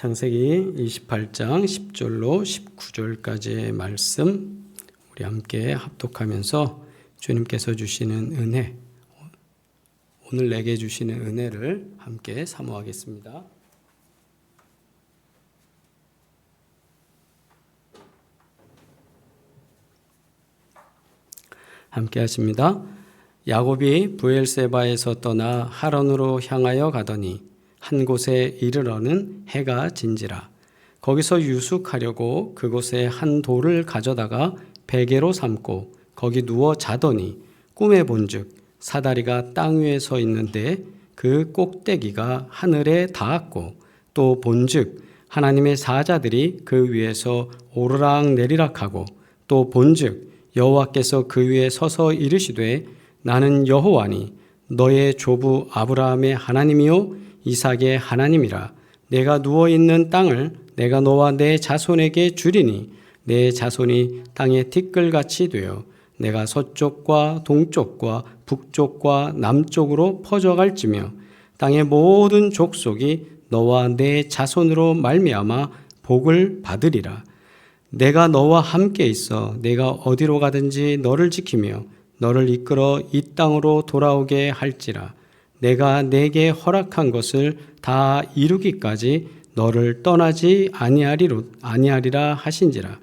창세기 28장 10절로 19절까지의 말씀 우리 함께 합독하면서 주님께서 주시는 은혜, 오늘 내게 주시는 은혜를 함께 사모하겠습니다. 함께 하십니다. 야곱이 브엘세바에서 떠나 하란으로 향하여 가더니 한 곳에 이르러는 해가 진지라. 거기서 유숙하려고 그곳에 한 돌을 가져다가 베개로 삼고 거기 누워 자더니 꿈에 본즉 사다리가 땅 위에 서 있는데 그 꼭대기가 하늘에 닿았고 또 본즉 하나님의 사자들이 그 위에서 오르락 내리락하고 또 본즉 여호와께서 그 위에 서서 이르시되 나는 여호와니 너의 조부 아브라함의 하나님이요 이삭의 하나님이라. 내가 누워있는 땅을 내가 너와 내 자손에게 주리니 내 자손이 땅의 티끌같이 되어 내가 서쪽과 동쪽과 북쪽과 남쪽으로 퍼져갈지며 땅의 모든 족속이 너와 내 자손으로 말미암아 복을 받으리라. 내가 너와 함께 있어 내가 어디로 가든지 너를 지키며 너를 이끌어 이 땅으로 돌아오게 할지라. 내가 내게 허락한 것을 다 이루기까지 너를 떠나지 아니하리라 하신지라.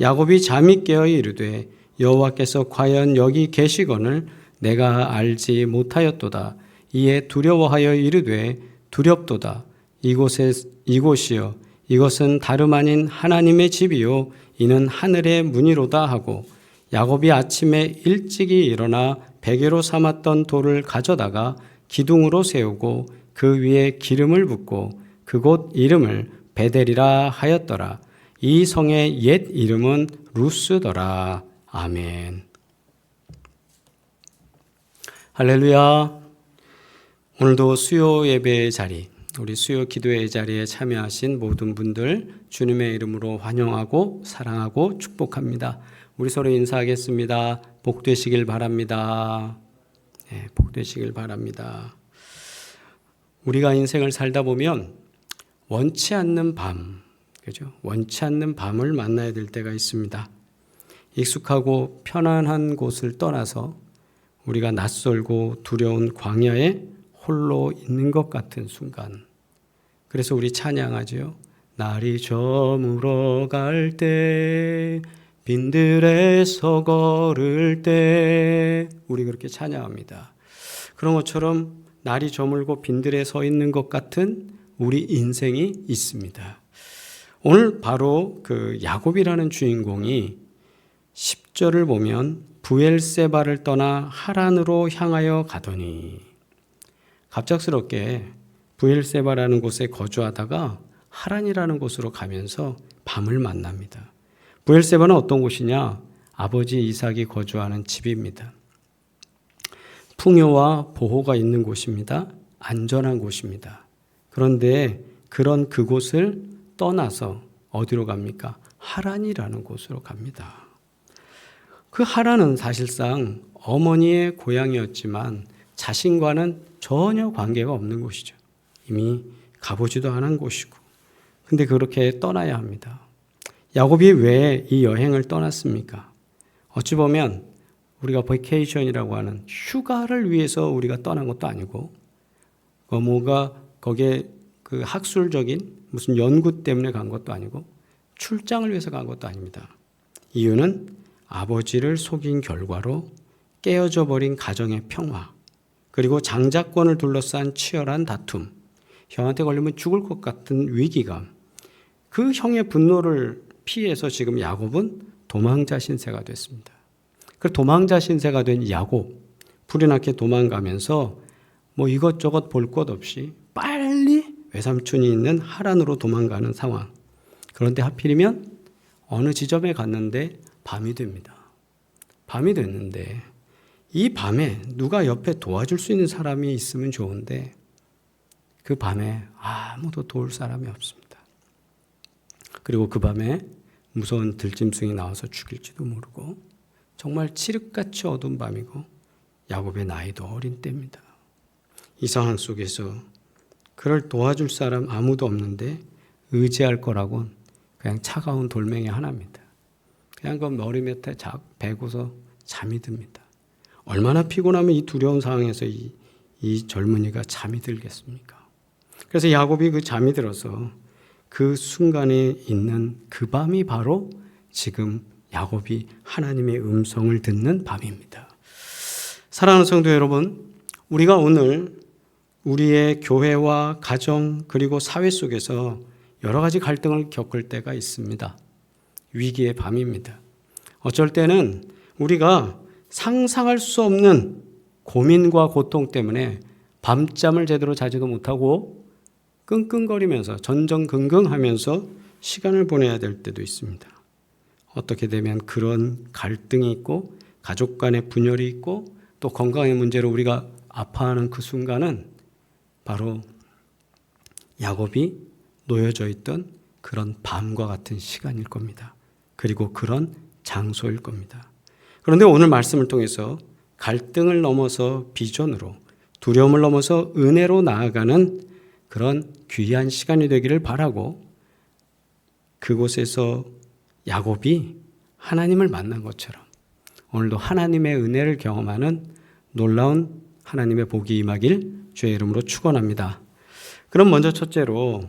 야곱이 잠이 깨어 이르되 여호와께서 과연 여기 계시거늘 내가 알지 못하였도다. 이에 두려워하여 이르되 두렵도다. 이곳이여 이것은 다름 아닌 하나님의 집이요 이는 하늘의 문이로다 하고 야곱이 아침에 일찍이 일어나 베개로 삼았던 돌을 가져다가 기둥으로 세우고 그 위에 기름을 붓고 그곳 이름을 베델이라 하였더라. 이 성의 옛 이름은 루스더라. 아멘. 할렐루야. 오늘도 수요 예배의 자리, 우리 수요 기도의 자리에 참여하신 모든 분들 주님의 이름으로 환영하고 사랑하고 축복합니다. 우리 서로 인사하겠습니다. 복 되시길 바랍니다. 네, 복 되시길 바랍니다. 우리가 인생을 살다 보면 원치 않는 밤, 그죠? 원치 않는 밤을 만나야 될 때가 있습니다. 익숙하고 편안한 곳을 떠나서 우리가 낯설고 두려운 광야에 홀로 있는 것 같은 순간. 그래서 우리 찬양하죠. 날이 저물어 갈 때, 빈들에서 걸을 때, 우리 그렇게 찬양합니다. 그런 것처럼 날이 저물고 빈들에 서 있는 것 같은 우리 인생이 있습니다. 오늘 바로 그 야곱이라는 주인공이 10절을 보면 브엘세바를 떠나 하란으로 향하여 가더니, 갑작스럽게 브엘세바라는 곳에 거주하다가 하란이라는 곳으로 가면서 밤을 만납니다. 브엘세바는 어떤 곳이냐? 아버지 이삭이 거주하는 집입니다. 풍요와 보호가 있는 곳입니다. 안전한 곳입니다. 그런데 그런 그곳을 떠나서 어디로 갑니까? 하란이라는 곳으로 갑니다. 그 하란은 사실상 어머니의 고향이었지만 자신과는 전혀 관계가 없는 곳이죠. 이미 가보지도 않은 곳이고. 근데 그렇게 떠나야 합니다. 야곱이 왜 이 여행을 떠났습니까? 어찌 보면 우리가 베케이션이라고 하는 휴가를 위해서 우리가 떠난 것도 아니고, 뭐가 거기에 그 학술적인 무슨 연구 때문에 간 것도 아니고, 출장을 위해서 간 것도 아닙니다. 이유는 아버지를 속인 결과로 깨어져 버린 가정의 평화, 그리고 장자권을 둘러싼 치열한 다툼, 형한테 걸리면 죽을 것 같은 위기감, 그 형의 분노를 피해서 지금 야곱은 도망자 신세가 됐습니다. 그 도망자 신세가 된 야곱, 불이 나게 도망가면서 뭐 이것저것 볼 것 없이 빨리 외삼촌이 있는 하란으로 도망가는 상황. 그런데 하필이면 어느 지점에 갔는데 밤이 됩니다. 밤이 됐는데 이 밤에 누가 옆에 도와줄 수 있는 사람이 있으면 좋은데 그 밤에 아무도 도울 사람이 없습니다. 그리고 그 밤에 무서운 들짐승이 나와서 죽일지도 모르고 정말 칠흑같이 어두운 밤이고 야곱의 나이도 어린 때입니다. 이 상황 속에서 그를 도와줄 사람 아무도 없는데 의지할 거라고는 그냥 차가운 돌멩이 하나입니다. 그냥 그 머리 밑에 베고서 잠이 듭니다. 얼마나 피곤하면 이 두려운 상황에서 이 젊은이가 잠이 들겠습니까? 그래서 야곱이 그 잠이 들어서 그 순간에 있는 그 밤이 바로 지금 야곱이 하나님의 음성을 듣는 밤입니다. 사랑하는 성도 여러분, 우리가 오늘 우리의 교회와 가정 그리고 사회 속에서 여러 가지 갈등을 겪을 때가 있습니다. 위기의 밤입니다. 어쩔 때는 우리가 상상할 수 없는 고민과 고통 때문에 밤잠을 제대로 자지도 못하고 끙끙거리면서 전전긍긍하면서 시간을 보내야 될 때도 있습니다. 어떻게 되면 그런 갈등이 있고 가족 간의 분열이 있고 또 건강의 문제로 우리가 아파하는 그 순간은 바로 야곱이 놓여져 있던 그런 밤과 같은 시간일 겁니다. 그리고 그런 장소일 겁니다. 그런데 오늘 말씀을 통해서 갈등을 넘어서 비전으로, 두려움을 넘어서 은혜로 나아가는 그런 귀한 시간이 되기를 바라고, 그곳에서 야곱이 하나님을 만난 것처럼 오늘도 하나님의 은혜를 경험하는 놀라운 하나님의 복이 임하길 주의 이름으로 축원합니다. 그럼 먼저 첫째로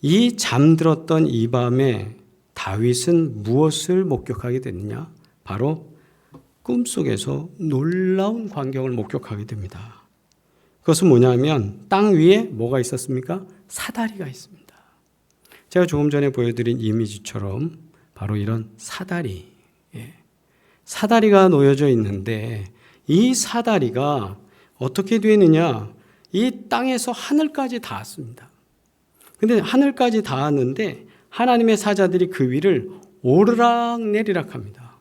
이 잠들었던 이 밤에 다윗은 무엇을 목격하게 됐느냐? 바로 꿈속에서 놀라운 광경을 목격하게 됩니다. 그것은 뭐냐면 땅 위에 뭐가 있었습니까? 사다리가 있습니다. 제가 조금 전에 보여드린 이미지처럼 바로 이런 사다리, 사다리가 놓여져 있는데 이 사다리가 어떻게 되느냐? 이 땅에서 하늘까지 닿았습니다. 근데 하늘까지 닿았는데 하나님의 사자들이 그 위를 오르락 내리락 합니다.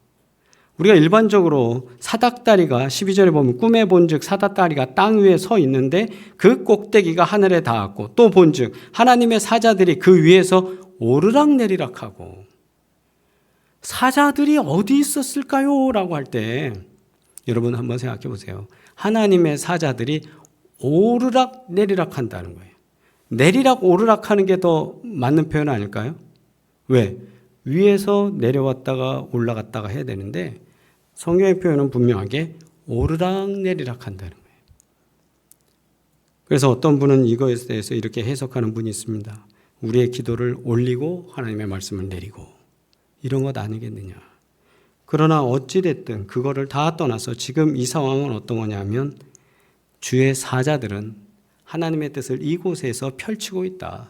우리가 일반적으로 사닥다리가 12절에 보면 꿈에 본즉 사닥다리가 땅 위에 서 있는데 그 꼭대기가 하늘에 닿았고 또 본즉 하나님의 사자들이 그 위에서 오르락 내리락 하고, 사자들이 어디 있었을까요? 라고 할 때 여러분 한번 생각해 보세요. 하나님의 사자들이 오르락 내리락 한다는 거예요. 내리락 오르락 하는 게 더 맞는 표현 아닐까요? 왜? 위에서 내려왔다가 올라갔다가 해야 되는데 성경의 표현은 분명하게 오르락 내리락 한다는 거예요. 그래서 어떤 분은 이거에 대해서 이렇게 해석하는 분이 있습니다. 우리의 기도를 올리고 하나님의 말씀을 내리고, 이런 것 아니겠느냐. 그러나 어찌됐든 그거를 다 떠나서 지금 이 상황은 어떤 거냐면 주의 사자들은 하나님의 뜻을 이곳에서 펼치고 있다.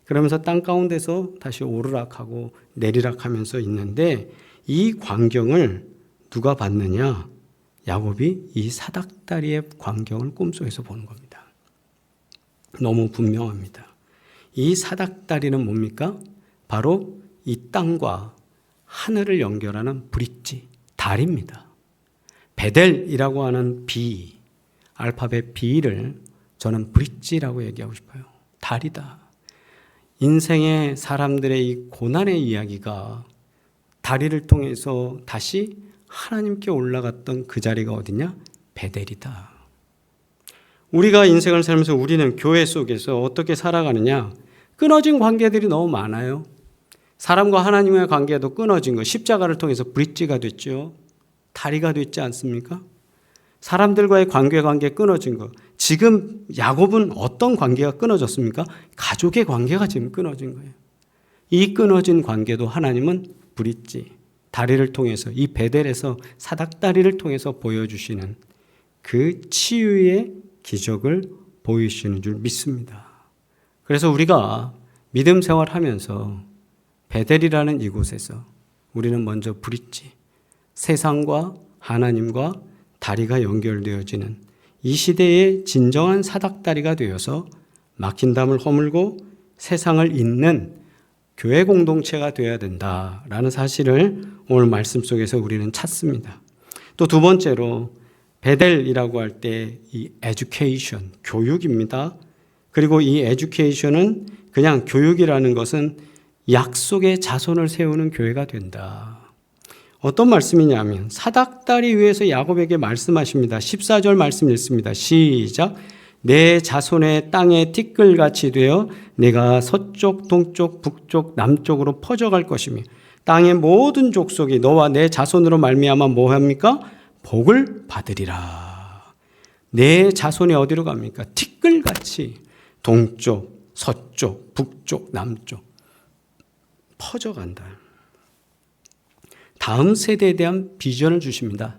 그러면서 땅 가운데서 다시 오르락하고 내리락하면서 있는데 이 광경을 누가 봤느냐? 야곱이 이 사닥다리의 광경을 꿈속에서 보는 겁니다. 너무 분명합니다. 이 사닥다리는 뭡니까? 바로 이 땅과 하늘을 연결하는 브릿지, 다리입니다. 베델이라고 하는 B, 알파벳 B를 저는 브릿지라고 얘기하고 싶어요. 다리다. 인생의 사람들의 이 고난의 이야기가 다리를 통해서 다시 하나님께 올라갔던 그 자리가 어디냐? 베델이다. 우리가 인생을 살면서 우리는 교회 속에서 어떻게 살아가느냐? 끊어진 관계들이 너무 많아요. 사람과 하나님의 관계도 끊어진 거, 십자가를 통해서 브릿지가 됐죠. 다리가 됐지 않습니까? 사람들과의 관계 끊어진 거. 지금 야곱은 어떤 관계가 끊어졌습니까? 가족의 관계가 지금 끊어진 거예요. 이 끊어진 관계도 하나님은 브릿지, 다리를 통해서, 이 베델에서 사닥다리를 통해서 보여주시는 그 치유의 기적을 보이시는 줄 믿습니다. 그래서 우리가 믿음 생활하면서 베델이라는 이곳에서 우리는 먼저 브릿지, 세상과 하나님과 다리가 연결되어지는 이 시대의 진정한 사닥다리가 되어서 막힌 담을 허물고 세상을 잇는 교회 공동체가 되어야 된다라는 사실을 오늘 말씀 속에서 우리는 찾습니다. 또 두 번째로 베델이라고 할 때 이 에듀케이션, 교육입니다. 그리고 이 에듀케이션은 그냥 교육이라는 것은 약속의 자손을 세우는 교회가 된다. 어떤 말씀이냐면 사닥다리 위에서 야곱에게 말씀하십니다. 14절 말씀 읽습니다. 시작. 내 자손의 땅에 티끌같이 되어 내가 서쪽, 동쪽, 북쪽, 남쪽으로 퍼져갈 것이며 땅의 모든 족속이 너와 내 자손으로 말미암아 뭐합니까? 복을 받으리라. 내 자손이 어디로 갑니까? 티끌같이 동쪽, 서쪽, 북쪽, 남쪽 퍼져간다. 다음 세대에 대한 비전을 주십니다.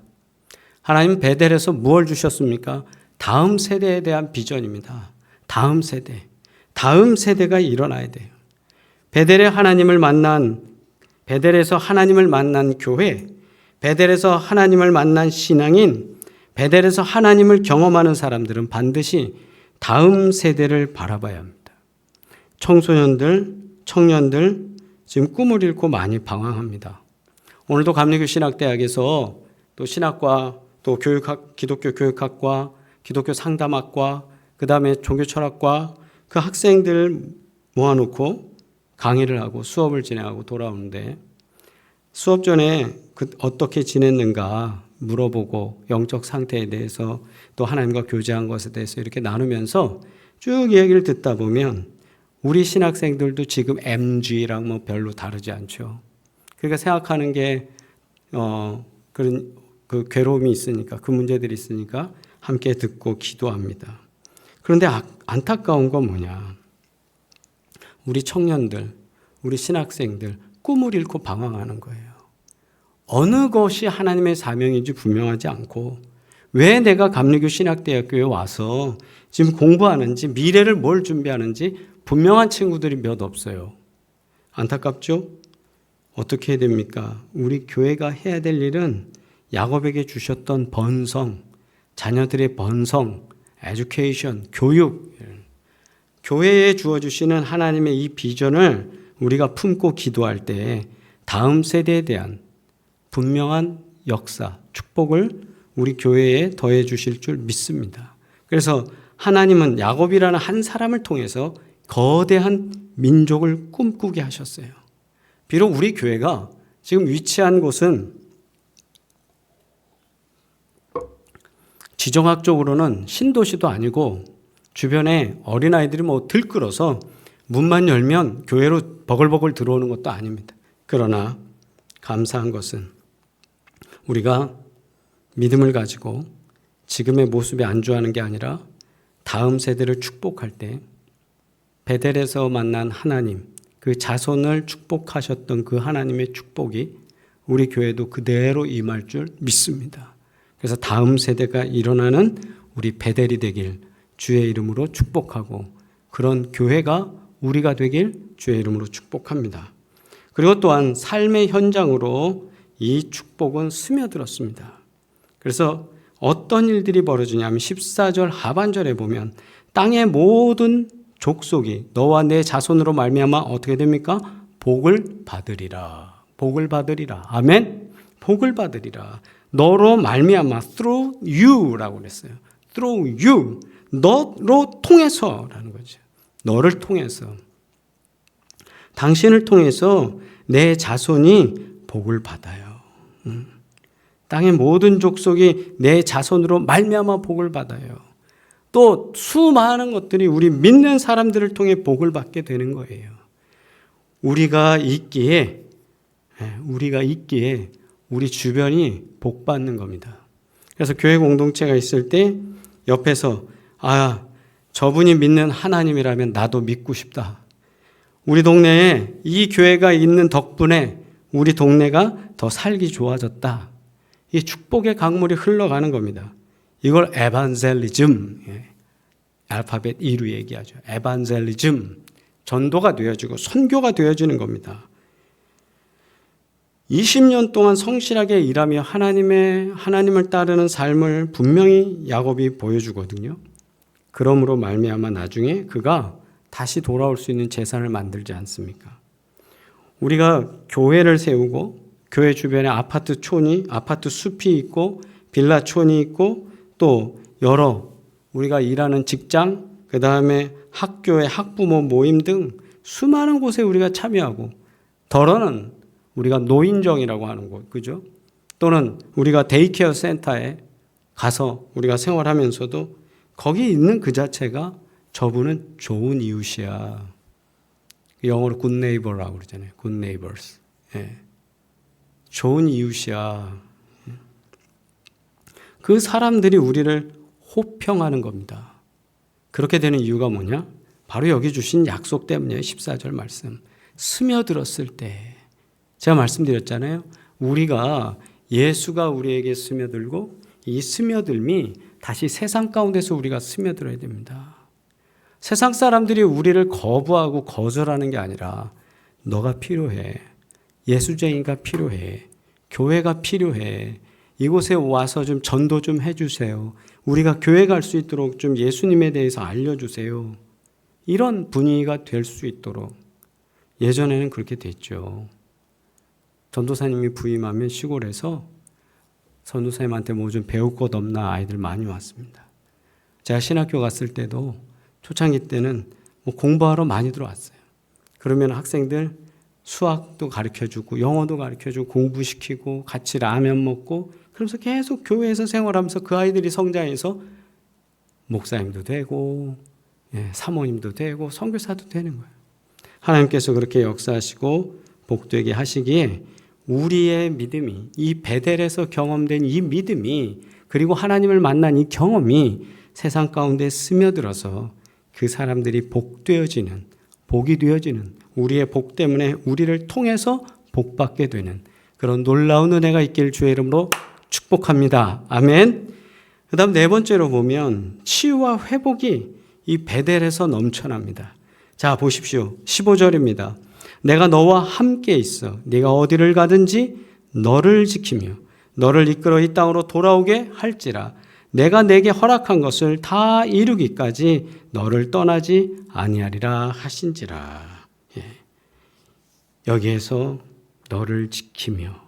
하나님 베델에서 무엇을 주셨습니까? 다음 세대에 대한 비전입니다. 다음 세대가 일어나야 돼요. 베델에서 하나님을 만난 교회, 베델에서 하나님을 만난 신앙인, 베델에서 하나님을 경험하는 사람들은 반드시 다음 세대를 바라봐야 합니다. 청소년들, 청년들 지금 꿈을 잃고 많이 방황합니다. 오늘도 감리교 신학대학에서 또 신학과, 또 교육학, 기독교 교육학과, 기독교 상담학과, 그 다음에 종교철학과 그 학생들 모아놓고 강의를 하고 수업을 진행하고 돌아오는데 수업 전에 어떻게 지냈는가 물어보고 영적 상태에 대해서 또 하나님과 교제한 것에 대해서 이렇게 나누면서 쭉 이야기를 듣다 보면 우리 신학생들도 지금 MG랑 뭐 별로 다르지 않죠. 그러니까 생각하는 게 그런 그 괴로움이 있으니까, 그 문제들이 있으니까 함께 듣고 기도합니다. 그런데 안타까운 건 뭐냐? 우리 청년들, 우리 신학생들 꿈을 잃고 방황하는 거예요. 어느 것이 하나님의 사명인지 분명하지 않고 왜 내가 감리교 신학대학교에 와서 지금 공부하는지, 미래를 뭘 준비하는지 분명한 친구들이 몇 없어요. 안타깝죠? 어떻게 해야 됩니까? 우리 교회가 해야 될 일은 야곱에게 주셨던 번성, 자녀들의 번성, 에듀케이션, 교육, 교회에 주어주시는 하나님의 이 비전을 우리가 품고 기도할 때 다음 세대에 대한 분명한 역사, 축복을 우리 교회에 더해 주실 줄 믿습니다. 그래서 하나님은 야곱이라는 한 사람을 통해서 거대한 민족을 꿈꾸게 하셨어요. 비록 우리 교회가 지금 위치한 곳은 지정학적으로는 신도시도 아니고 주변에 어린아이들이 뭐 들끓어서 문만 열면 교회로 버글버글 들어오는 것도 아닙니다. 그러나 감사한 것은 우리가 믿음을 가지고 지금의 모습에 안주하는 게 아니라 다음 세대를 축복할 때 베델에서 만난 하나님, 그 자손을 축복하셨던 그 하나님의 축복이 우리 교회도 그대로 임할 줄 믿습니다. 그래서 다음 세대가 일어나는 우리 베델이 되길 주의 이름으로 축복하고 그런 교회가 우리가 되길 주의 이름으로 축복합니다. 그리고 또한 삶의 현장으로 이 축복은 스며들었습니다. 그래서 어떤 일들이 벌어지냐면 14절 하반절에 보면 땅의 모든 족속이 너와 내 자손으로 말미암아 어떻게 됩니까? 복을 받으리라. 복을 받으리라. 아멘. 복을 받으리라. 너로 말미암아 through you라고 그랬어요. through you. 너로 통해서라는 거죠. 너를 통해서. 당신을 통해서 내 자손이 복을 받아요. 땅의 모든 족속이 내 자손으로 말미암아 복을 받아요. 또 수많은 것들이 우리 믿는 사람들을 통해 복을 받게 되는 거예요. 우리가 있기에 우리 주변이 복 받는 겁니다. 그래서 교회 공동체가 있을 때 옆에서 저분이 믿는 하나님이라면 나도 믿고 싶다. 우리 동네에 이 교회가 있는 덕분에 우리 동네가 더 살기 좋아졌다. 이 축복의 강물이 흘러가는 겁니다. 이걸 에반젤리즘, 알파벳 E로 얘기하죠. 에반젤리즘, 전도가 되어지고 선교가 되어지는 겁니다. 20년 동안 성실하게 일하며 하나님을 따르는 삶을 분명히 야곱이 보여주거든요. 그러므로 말미암아 나중에 그가 다시 돌아올 수 있는 재산을 만들지 않습니까? 우리가 교회를 세우고 교회 주변에 아파트 숲이 있고 빌라촌이 있고 또 여러 우리가 일하는 직장, 그 다음에 학교의 학부모 모임 등 수많은 곳에 우리가 참여하고 덜어는 우리가 노인정이라고 하는 곳, 그죠? 또는 우리가 데이케어 센터에 가서 우리가 생활하면서도 거기 있는 그 자체가 저분은 좋은 이웃이야. 영어로 good neighbor라고 그러잖아요. good neighbors. 예. 좋은 이웃이야. 그 사람들이 우리를 호평하는 겁니다. 그렇게 되는 이유가 뭐냐? 바로 여기 주신 약속 때문이에요. 14절 말씀. 스며들었을 때. 제가 말씀드렸잖아요. 우리가 예수가 우리에게 스며들고 이 스며들미 다시 세상 가운데서 우리가 스며들어야 됩니다. 세상 사람들이 우리를 거부하고 거절하는 게 아니라 너가 필요해. 예수쟁이가 필요해. 교회가 필요해. 이곳에 와서 좀 전도 좀 해주세요. 우리가 교회 갈 수 있도록 좀 예수님에 대해서 알려주세요. 이런 분위기가 될 수 있도록. 예전에는 그렇게 됐죠. 전도사님이 부임하면 시골에서 전도사님한테 뭐 좀 배울 것 없나 아이들 많이 왔습니다. 제가 신학교 갔을 때도 초창기 때는 뭐 공부하러 많이 들어왔어요. 그러면 학생들 수학도 가르쳐주고 영어도 가르쳐주고 공부시키고 같이 라면 먹고 그러면서 계속 교회에서 생활하면서 그 아이들이 성장해서 목사님도 되고 사모님도 되고 선교사도 되는 거예요. 하나님께서 그렇게 역사하시고 복되게 하시기에 우리의 믿음이 이 베델에서 경험된 이 믿음이 그리고 하나님을 만난 이 경험이 세상 가운데 스며들어서 그 사람들이 복되어지는 복이 되어지는 우리의 복 때문에 우리를 통해서 복받게 되는 그런 놀라운 은혜가 있길 주의 이름으로 축복합니다. 아멘. 그 다음 네 번째로 보면 치유와 회복이 이 베델에서 넘쳐납니다. 자 보십시오. 15절입니다. 내가 너와 함께 있어 네가 어디를 가든지 너를 지키며 너를 이끌어 이 땅으로 돌아오게 할지라 내가 내게 허락한 것을 다 이루기까지 너를 떠나지 아니하리라 하신지라. 여기에서 너를 지키며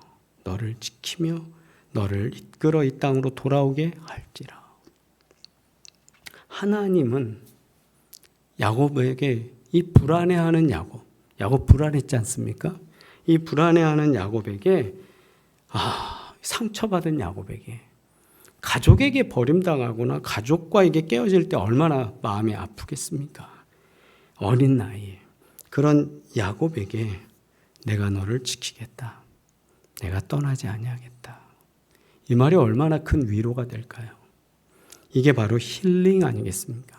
너를 이끌어 이 땅으로 돌아오게 할지라. 하나님은 야곱에게 이 불안해하는 야곱 불안했지 않습니까? 이 불안해하는 야곱에게 상처받은 야곱에게 가족에게 버림당하거나 가족과 이게 깨어질 때 얼마나 마음이 아프겠습니까? 어린 나이에 그런 야곱에게 내가 너를 지키겠다. 내가 떠나지 아니하겠다. 이 말이 얼마나 큰 위로가 될까요? 이게 바로 힐링 아니겠습니까?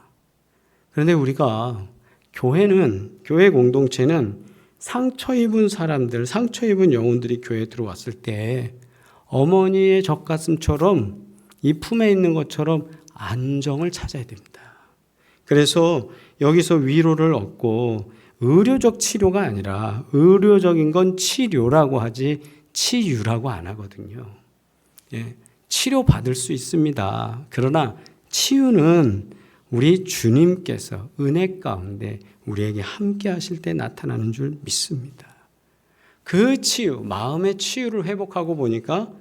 그런데 우리가 교회 공동체는 상처 입은 사람들, 상처 입은 영혼들이 교회에 들어왔을 때 어머니의 젖가슴처럼 이 품에 있는 것처럼 안정을 찾아야 됩니다. 그래서 여기서 위로를 얻고 의료적 치료가 아니라 의료적인 건 치료라고 하지 치유라고 안 하거든요. 치료받을 수 있습니다. 그러나 치유는 우리 주님께서 은혜 가운데 우리에게 함께 하실 때 나타나는 줄 믿습니다. 그 치유, 마음의 치유를 회복하고 보니까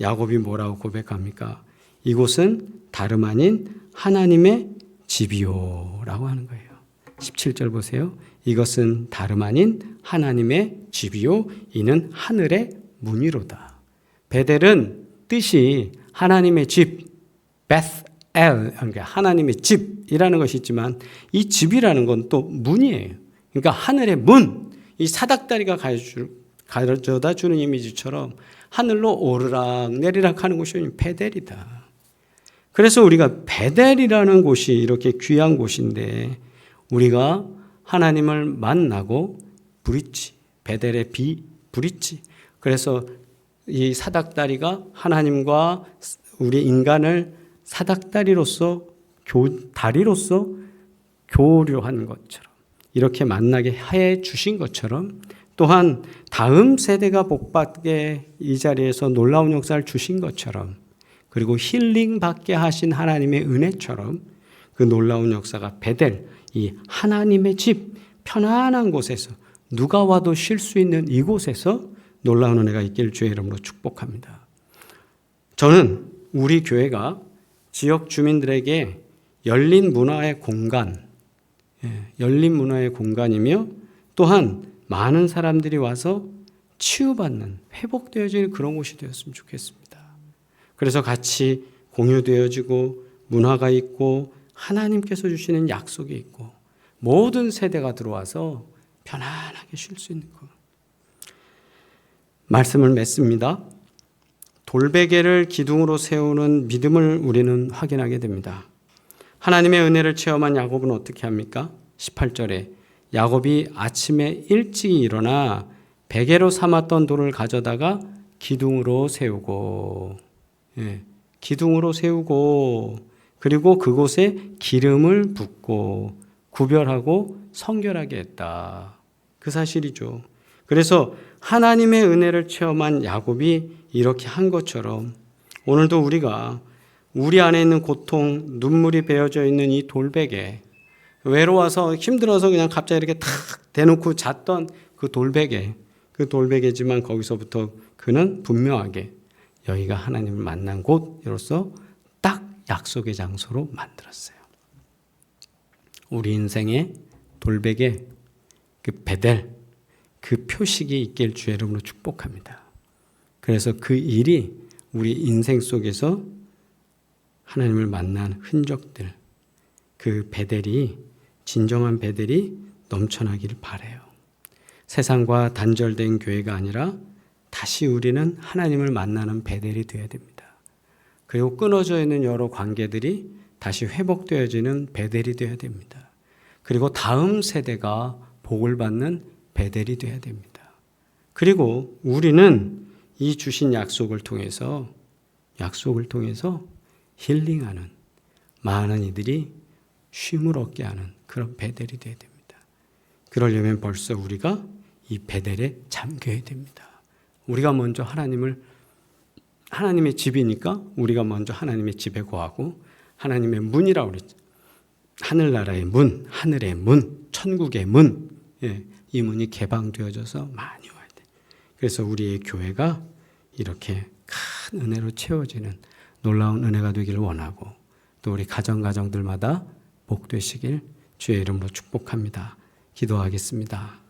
야곱이 뭐라고 고백합니까? 이곳은 다름 아닌 하나님의 집이요 라고 하는 거예요. 17절 보세요. 이것은 다름 아닌 하나님의 집이요 이는 하늘의 문이로다. 베델은 뜻이 하나님의 집, 베스엘, 그러니까 하나님의 집이라는 것이 있지만 이 집이라는 건 또 문이에요. 그러니까 하늘의 문, 이 사닥다리가 가져다 주는 이미지처럼 하늘로 오르락 내리락 하는 곳이 베델이다. 그래서 우리가 베델이라는 곳이 이렇게 귀한 곳인데 우리가 하나님을 만나고 브릿지, 베델의 브릿지. 그래서 이 사닥다리가 하나님과 우리 인간을 사닥다리로서 다리로서 교류한 것처럼 이렇게 만나게 해 주신 것처럼 또한 다음 세대가 복받게 이 자리에서 놀라운 역사를 주신 것처럼 그리고 힐링 받게 하신 하나님의 은혜처럼 그 놀라운 역사가 베델, 이 하나님의 집, 편안한 곳에서 누가 와도 쉴 수 있는 이곳에서 놀라운 은혜가 있기를 주의 이름으로 축복합니다. 저는 우리 교회가 지역 주민들에게 열린 문화의 공간이며 또한 많은 사람들이 와서 치유받는, 회복되어지는 그런 곳이 되었으면 좋겠습니다. 그래서 같이 공유되어지고 문화가 있고 하나님께서 주시는 약속이 있고 모든 세대가 들어와서 편안하게 쉴 수 있는 것. 말씀을 맺습니다. 돌베개를 기둥으로 세우는 믿음을 우리는 확인하게 됩니다. 하나님의 은혜를 체험한 야곱은 어떻게 합니까? 18절에 야곱이 아침에 일찍 일어나 베개로 삼았던 돌을 가져다가 기둥으로 세우고, 기둥으로 세우고, 그리고 그곳에 기름을 붓고 구별하고 성결하게 했다. 그 사실이죠. 그래서 하나님의 은혜를 체험한 야곱이 이렇게 한 것처럼 오늘도 우리가 우리 안에 있는 고통, 눈물이 베어져 있는 이 돌베개, 외로워서 힘들어서 그냥 갑자기 이렇게 탁 대놓고 잤던 그 돌베개지만 거기서부터 그는 분명하게 여기가 하나님을 만난 곳으로서 딱 약속의 장소로 만들었어요. 우리 인생의 돌베개, 그 베델, 그 표식이 있길 주의 이름으로 축복합니다. 그래서 그 일이 우리 인생 속에서 하나님을 만난 흔적들, 그 베델이, 진정한 베델이 넘쳐나기를 바라요. 세상과 단절된 교회가 아니라 다시 우리는 하나님을 만나는 베델이 되어야 됩니다. 그리고 끊어져 있는 여러 관계들이 다시 회복되어지는 베델이 되어야 됩니다. 그리고 다음 세대가 복을 받는 베델이 되어야 됩니다. 그리고 우리는 이 주신 약속을 통해서 힐링하는 많은 이들이 쉼을 얻게 하는 그런 베델이 되어야 됩니다. 그러려면 벌써 우리가 이 베델에 잠겨야 됩니다. 우리가 먼저 하나님의 집이니까 우리가 먼저 하나님의 집에 거하고 하나님의 문이라고 그랬죠. 하늘나라의 문, 하늘의 문, 천국의 문, 이 문이 개방되어져서 많이 와야 돼. 그래서 우리의 교회가 이렇게 큰 은혜로 채워지는 놀라운 은혜가 되기를 원하고 또 우리 가정들마다 복 되시길 주의 이름으로 축복합니다. 기도하겠습니다.